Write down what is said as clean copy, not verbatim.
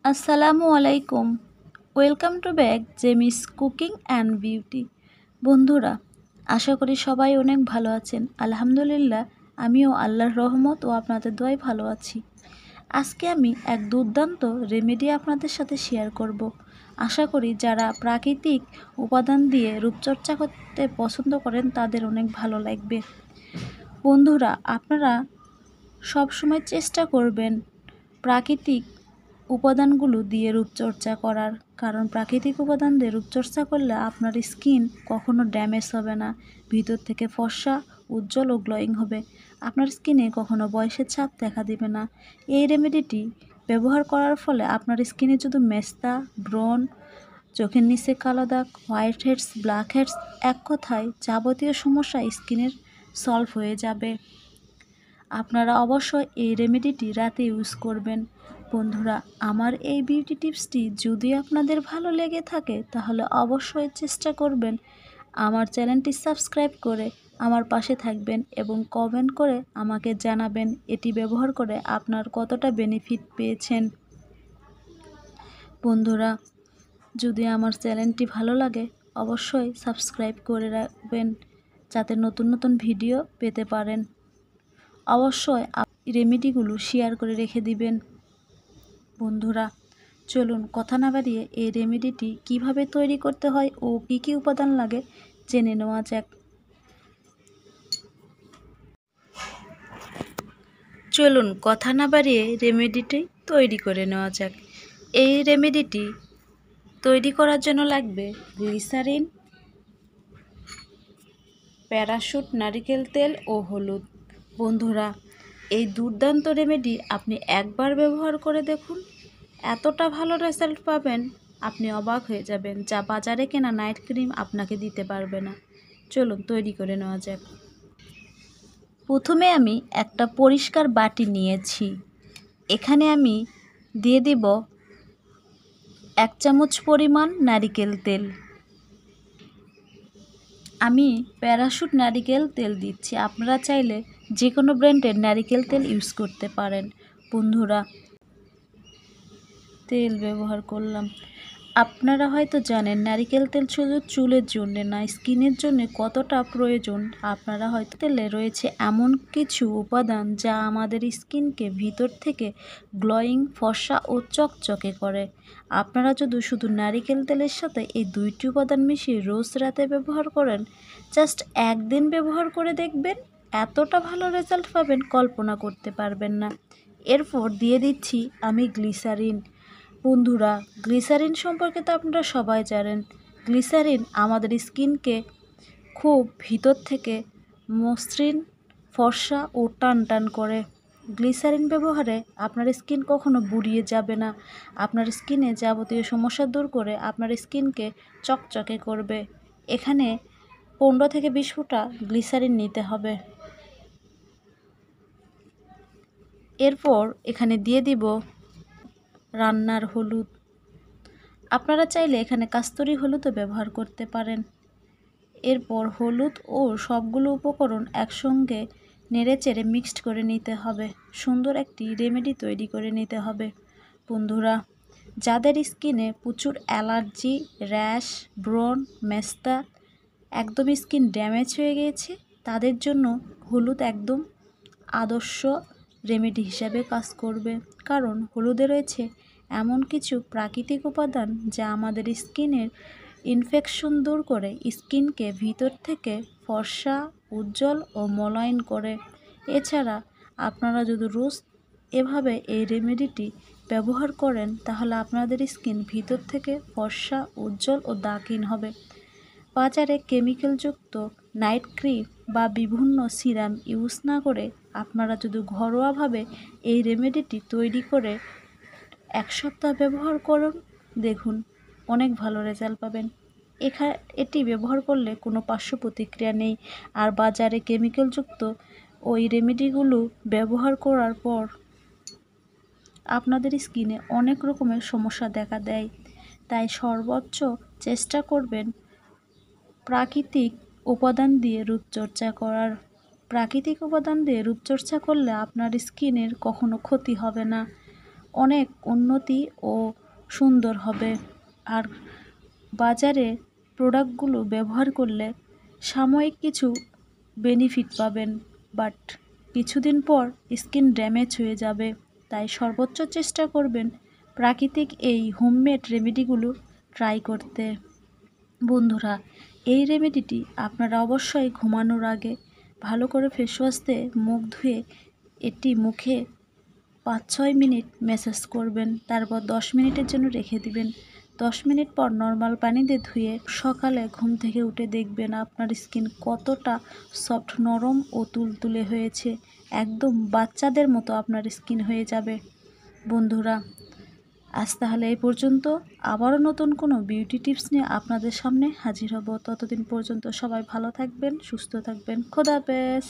আসসালামু আলাইকুম। Welcome to back Jemis cooking and beauty. বন্ধুরা, আশা করি সবাই অনেক ভালো আছেন। আলহামদুলিল্লাহ, আমিও আল্লাহর রহমত ও আপনাদের দোয়ায় ভালো আছি। আজকে আমি এক দুর্দান্ত রেমেডি আপনাদের সাথে শেয়ার করব। আশা করি যারা প্রাকৃতিক উপাদান দিয়ে রূপচর্চা করতে পছন্দ করেন তাদের অনেক ভালো লাগবে। বন্ধুরা, আপনারা সবসময় চেষ্টা করবেন প্রাকৃতিক উপাদানগুলো দিয়ে রূপচর্চা করার, কারণ প্রাকৃতিক উপাদান দিয়ে রূপচর্চা করলে আপনার স্কিন কখনো ড্যামেজ হবে না, ভিতর থেকে ফর্সা, উজ্জ্বল ও গ্লোয়িং হবে। আপনার স্কিনে কখনো বয়সের ছাপ দেখা দিবে না। এই রেমেডিটি ব্যবহার করার ফলে আপনার স্কিনে যদি মেস্তা, ব্রণ, চোখের নিচে কালো দাগ, হোয়াইট হেডস, ব্ল্যাক হেডস, এক কথায় যাবতীয় সমস্যা স্কিনের সলভ হয়ে যাবে। আপনারা অবশ্যই এই রেমেডিটি রাতে ইউজ করবেন। বন্ধুরা, আমার এই বিউটি টিপসটি যদি আপনাদের ভালো লেগে থাকে তাহলে অবশ্যই চেষ্টা করবেন আমার চ্যানেলটি সাবস্ক্রাইব করে আমার পাশে থাকবেন এবং কমেন্ট করে আমাকে জানাবেন এটি ব্যবহার করে আপনার কতটা বেনিফিট পেয়েছেন। বন্ধুরা, যদি আমার চ্যানেলটি ভালো লাগে অবশ্যই সাবস্ক্রাইব করে রাখবেন যাতে নতুন নতুন ভিডিও পেতে পারেন। অবশ্যই রেমেডিগুলো শেয়ার করে রেখে দিবেন। বন্ধুরা, চলুন কথা না বাড়িয়ে এই রেমেডিটি কিভাবে তৈরি করতে হয় ও কী কী উপাদান লাগে জেনে নেওয়া যাক। চলুন কথা না বাড়িয়ে রেমেডিটি তৈরি করে নেওয়া যাক। এই রেমেডিটি তৈরি করার জন্য লাগবে গ্লিসারিন, প্যারাশুট নারিকেল তেল ও হলুদ। বন্ধুরা, এই দুর্দান্ত রেমেডি আপনি একবার ব্যবহার করে দেখুন, এতটা ভালো রেজাল্ট পাবেন আপনি অবাক হয়ে যাবেন, যা বাজারে কেনা নাইট ক্রিম আপনাকে দিতে পারবে না। চলুন তৈরি করে নেওয়া যাক। প্রথমে আমি একটা পরিষ্কার বাটি নিয়েছি। এখানে আমি দিয়ে দিব 1 চামচ পরিমাণ নারিকেল তেল। আমি প্যারাশুট নারিকেল তেল দিচ্ছি, আপনারা চাইলে যে কোনো ব্র্যান্ডের নারিকেল তেল ইউজ করতে পারেন। বন্ধুরা, তেল ব্যবহার করলাম। আপনারা হয়তো জানেন নারিকেল তেল শুধু চুলের জন্য না, স্কিনের জন্য কতটা প্রয়োজন। আপনারা হয়তো তেলে রয়েছে এমন কিছু উপাদান যা আমাদের স্কিনকে ভিতর থেকে গ্লোয়িং, ফর্সা ও চকচকে করে। আপনারা যদি শুধু নারিকেল তেলের সাথে এই দুইটি উপাদান মিশিয়ে রোজ রাতে ব্যবহার করেন, জাস্ট একদিন ব্যবহার করে দেখবেন, এতটা ভালো রেজাল্ট পাবেন কল্পনা করতে পারবেন না। এরপর দিয়ে দিচ্ছি আমি গ্লিসারিন। বন্ধুরা, গ্লিসারিন সম্পর্কে তো আপনারা সবাই জানেন। গ্লিসারিন আমাদের স্কিনকে খুব ভিতর থেকে মসৃণ, ফর্সা ও টান টান করে। গ্লিসারিন ব্যবহারে আপনার স্কিন কখনো বুড়িয়ে যাবে না। আপনার স্কিনে যাবতীয় সমস্যা দূর করে আপনার স্কিনকে চকচকে করবে। এখানে 15 থেকে 20 ফোঁটা গ্লিসারিন নিতে হবে। এরপর এখানে দিয়ে দিব রান্নার হলুদ। আপনারা চাইলে এখানে কাস্তুরি হলুদও ব্যবহার করতে পারেন। এরপর হলুদ ও সবগুলো উপকরণ একসঙ্গে নেড়েচেড়ে মিক্সড করে নিতে হবে। সুন্দর একটি রেমেডি তৈরি করে নিতে হবে। বন্ধুরা, যাদের স্কিনে প্রচুর অ্যালার্জি, র্যাশ, ব্রণ, মেস্তা, একদম স্কিন ড্যামেজ হয়ে গিয়েছে, তাদের জন্য হলুদ একদম আদর্শ রেমেডি হিসাবে কাজ করবে। কারণ হলুদে রয়েছে এমন কিছু প্রাকৃতিক উপাদান যা আমাদের স্কিনের ইনফেকশন দূর করে স্কিনকে ভিতর থেকে ফর্সা, উজ্জ্বল ও মোলায়েম করে। এছাড়া আপনারা যদি রোজ এভাবে এই রেমেডিটি ব্যবহার করেন তাহলে আপনাদের স্কিন ভিতর থেকে ফর্সা, উজ্জ্বল ও দাগহীন হবে। বাজারে কেমিক্যালযুক্ত নাইট ক্রিম বা বিভিন্ন সিরাম ইউজ না করে আপনারা যদি ঘরোয়াভাবে এই রেমেডিটি তৈরি করে 1 সপ্তাহ ব্যবহার করুন, দেখুন অনেক ভালো রেজাল্ট পাবেন। এটি ব্যবহার করলে কোনো পার্শ্ব প্রতিক্রিয়া নেই। আর বাজারে কেমিক্যালযুক্ত ওই রেমেডিগুলো ব্যবহার করার পর আপনাদের স্কিনে অনেক রকমের সমস্যা দেখা দেয়। তাই সর্বোচ্চ চেষ্টা করবেন প্রাকৃতিক উপাদান দিয়ে রূপচর্চা করার। প্রাকৃতিক উপাদান দিয়ে রূপচর্চা করলে আপনার স্কিনের কখনো ক্ষতি হবে না। অনেক উন্নতি ও সুন্দর হবে। আর বাজারে প্রোডাক্টগুলো ব্যবহার করলে সাময়িক কিছু বেনিফিট পাবেন, বাট কিছুদিন পর স্কিন ড্যামেজ হয়ে যাবে। তাই সর্বোচ্চ চেষ্টা করবেন প্রাকৃতিক এই হোমমেড রেমেডিগুলো ট্রাই করতে। বন্ধুরা, এই রেমেডিটি আপনারা অবশ্যই ঘুমানোর আগে ভালো করে ফেস ওয়াশ দিয়ে মুখ ধুয়ে এটি মুখে 5-6 মিনিট ম্যাসাজ করবেন, তারপর 10 মিনিটের জন্য রেখে দিবেন। 10 মিনিট পর নর্মাল পানি দিয়ে ধুয়ে সকালে ঘুম থেকে উঠে দেখবেন আপনার স্কিন কতটা সফট, নরম ও তুলতুলে হয়েছে। একদম বাচ্চাদের মতো আপনার স্কিন হয়ে যাবে। বন্ধুরা, আজ তাহলে এই পর্যন্ত। আবারও নতুন কোনো বিউটি টিপস নিয়ে আপনাদের সামনে হাজির হব। ততদিন পর্যন্ত সবাই ভালো থাকবেন, সুস্থ থাকবেন। খোদা হাফেজ।